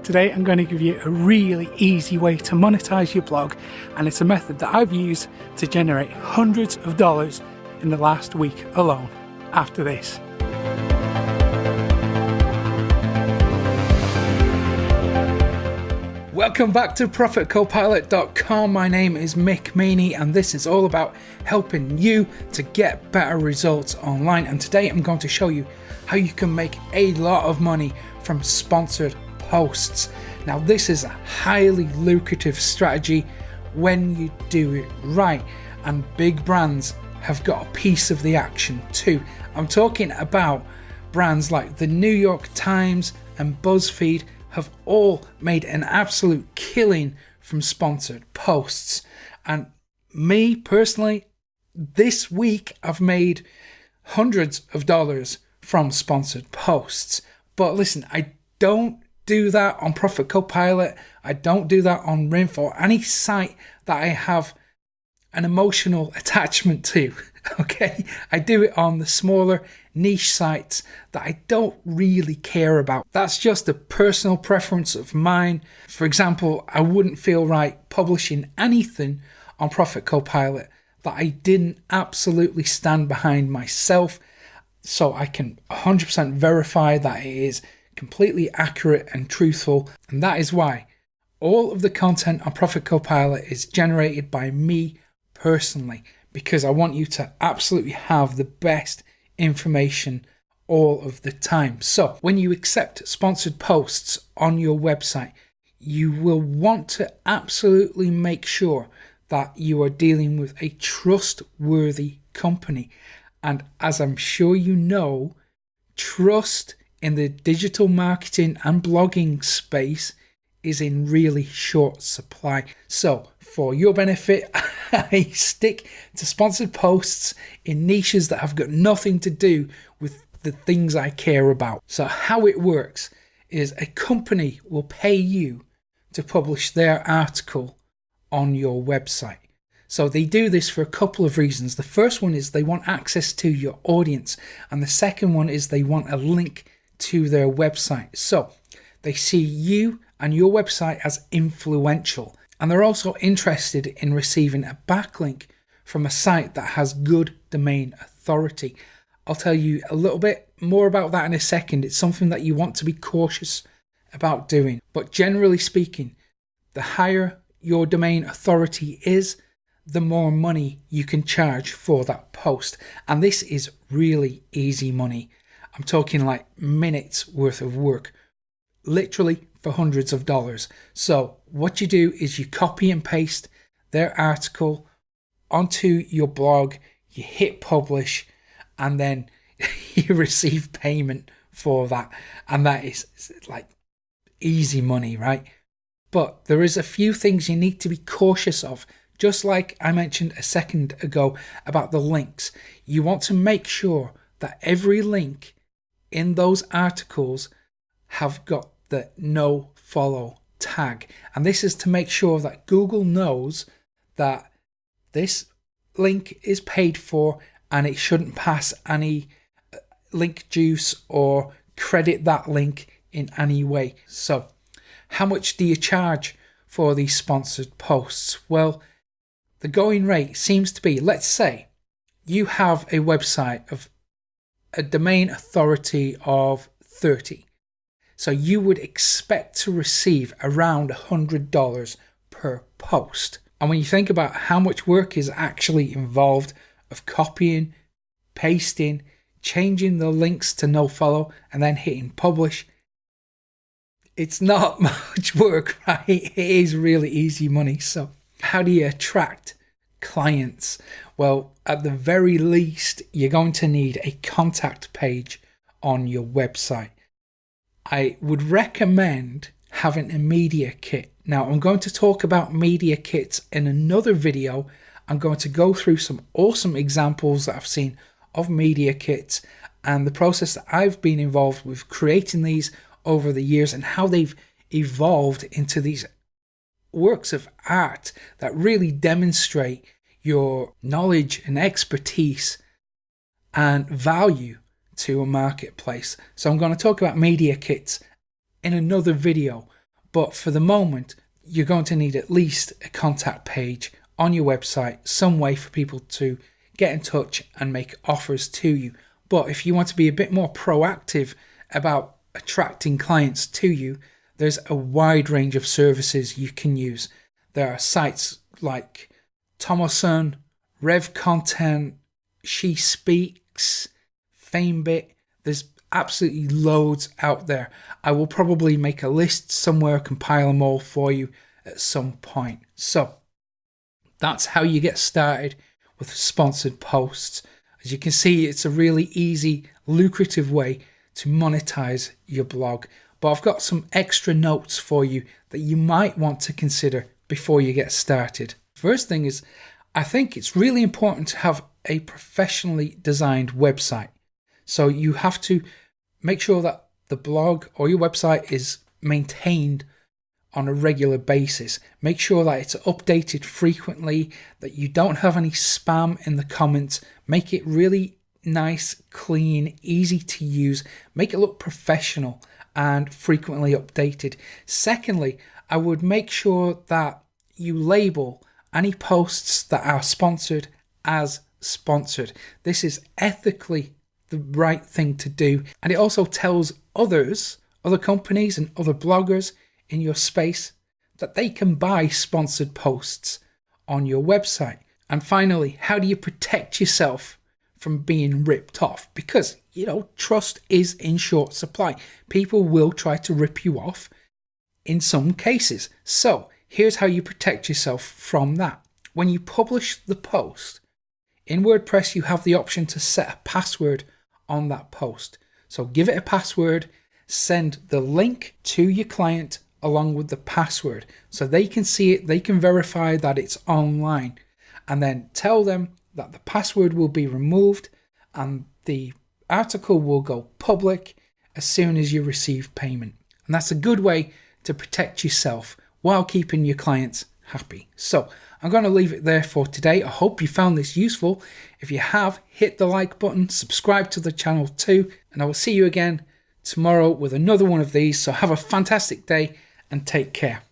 Today I'm going to give you a really easy way to monetize your blog, and it's a method that I've used to generate hundreds of dollars in the last week alone. After this. Welcome back to ProfitCopilot.com. My name is Mick Meaney and this is all about helping you to get better results online. And today I'm going to show you how you can make a lot of money from sponsored posts. Now this is a highly lucrative strategy when you do it right, and big brands have got a piece of the action too. I'm talking about brands like the New York Times and BuzzFeed have all made an absolute killing from sponsored posts. And me personally, this week I've made hundreds of dollars from sponsored posts. But listen, I don't do that on Profit Copilot. I don't do that on Rinf or any site that I have an emotional attachment to. Okay, I do it on the smaller niche sites that I don't really care about. That's just a personal preference of mine. For example, I wouldn't feel right publishing anything on Profit Copilot that I didn't absolutely stand behind myself, so I can 100% verify that it is completely accurate and truthful. And that is why all of the content on Profit Copilot is generated by me personally, because I want you to absolutely have the best information all of the time. So when you accept sponsored posts on your website, you will want to absolutely make sure that you are dealing with a trustworthy company. And as I'm sure you know, trust in the digital marketing and blogging space is in really short supply. So for your benefit, I stick to sponsored posts in niches that have got nothing to do with the things I care about. So how it works is a company will pay you to publish their article on your website. So they do this for a couple of reasons. The first one is they want access to your audience, and the second one is they want a link to their website. So they see you and your website as influential, and they're also interested in receiving a backlink from a site that has good domain authority. I'll tell you a little bit more about that in a second. It's something that you want to be cautious about doing. But generally speaking, the higher your domain authority is, the more money you can charge for that post. And this is really easy money. I'm talking like minutes worth of work, literally for hundreds of dollars. So what you do is you copy and paste their article onto your blog, you hit publish, and then you receive payment for that. And that is like easy money, right? But there is a few things you need to be cautious of. Just like I mentioned a second ago about the links, you want to make sure that every link in those articles have got the no follow tag. And this is to make sure that Google knows that this link is paid for and it shouldn't pass any link juice or credit that link in any way. So how much do you charge for these sponsored posts? Well, the going rate seems to be, let's say you have a website of a domain authority of 30. So you would expect to receive around $100 per post. And when you think about how much work is actually involved of copying, pasting, changing the links to no follow, and then hitting publish, it's not much work, right? It is really easy money. So how do you attract clients? Well, at the very least, you're going to need a contact page on your website. I would recommend having a media kit. Now, I'm going to talk about media kits in another video. I'm going to go through some awesome examples that I've seen of media kits and the process that I've been involved with creating these over the years and how they've evolved into these works of art that really demonstrate your knowledge and expertise and value to a marketplace. So I'm going to talk about media kits in another video, But for the moment, you're going to need at least a contact page on your website, some way for people to get in touch and make offers to you. But if you want to be a bit more proactive about attracting clients to you, there's a wide range of services you can use. There are sites like Tomosun, Rev Content, She Speaks, FameBit. There's absolutely loads out there. I will probably make a list somewhere, compile them all for you at some point. So that's how you get started with sponsored posts. As you can see, it's a really easy, lucrative way to monetize your blog. But I've got some extra notes for you that you might want to consider before you get started. First thing is, I think it's really important to have a professionally designed website. So you have to make sure that the blog or your website is maintained on a regular basis. Make sure that it's updated frequently, that you don't have any spam in the comments. Make it really nice, clean, easy to use. Make it look professional and frequently updated. Secondly, I would make sure that you label any posts that are sponsored as sponsored. This is ethically the right thing to do, and it also tells other companies and other bloggers in your space that they can buy sponsored posts on your website. And finally, how do you protect yourself from being ripped off? Because, trust is in short supply. People will try to rip you off in some cases. So here's how you protect yourself from that. When you publish the post, in WordPress, you have the option to set a password on that post. So give it a password, send the link to your client along with the password so they can see it, they can verify that it's online, and then tell them that the password will be removed and the article will go public as soon as you receive payment. And that's a good way to protect yourself while keeping your clients happy. So I'm going to leave it there for today. I hope you found this useful. If you have, hit the like button, subscribe to the channel too, and I will see you again tomorrow with another one of these. So have a fantastic day and take care.